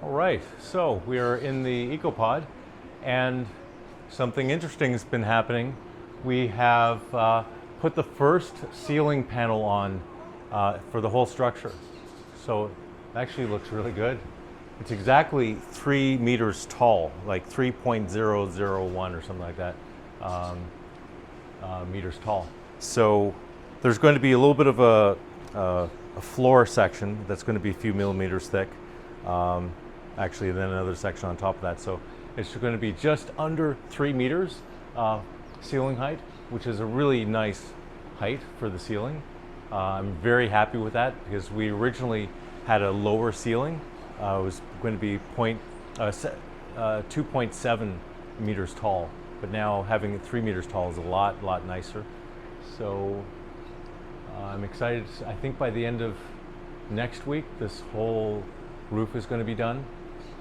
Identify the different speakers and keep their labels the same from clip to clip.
Speaker 1: All right, so we are in the EcoPod, and something interesting has been happening. We have put the first ceiling panel on for the whole structure. So it actually looks really good. It's exactly 3 meters tall, like 3.001 or something like that meters tall. So there's going to be a little bit of a floor section that's going to be a few millimeters thick. Actually, then another section on top of that. So it's going to be just under 3 meters ceiling height, which is a really nice height for the ceiling. I'm very happy with that because we originally had a lower ceiling. It was going to be 2.7 meters tall, but now having it 3 meters tall is a lot nicer. So I'm excited. I think by the end of next week, this whole roof is going to be done.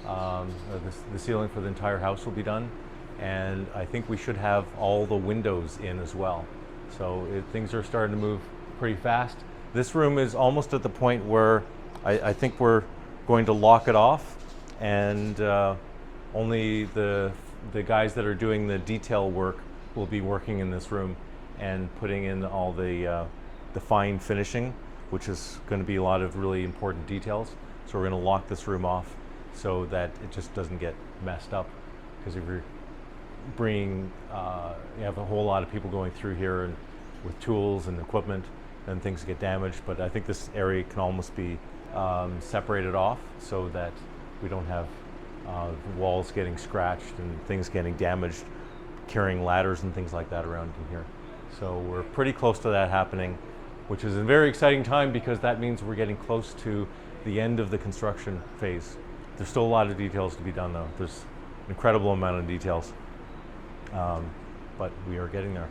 Speaker 1: The ceiling for the entire house will be done, and I think we should have all the windows in as well. So things are starting to move pretty fast. This room is almost at the point where I think we're going to lock it off, and only the guys that are doing the detail work will be working in this room and putting in all the fine finishing, which is going to be a lot of really important details. So we're going to lock this room off so that it just doesn't get messed up. Because if you're bringing, you have a whole lot of people going through here and with tools and equipment, then things get damaged. But I think this area can almost be separated off so that we don't have walls getting scratched and things getting damaged, carrying ladders and things like that around in here. So we're pretty close to that happening, which is a very exciting time because that means we're getting close to the end of the construction phase. There's still a lot of details to be done though. There's an incredible amount of details, but we are getting there.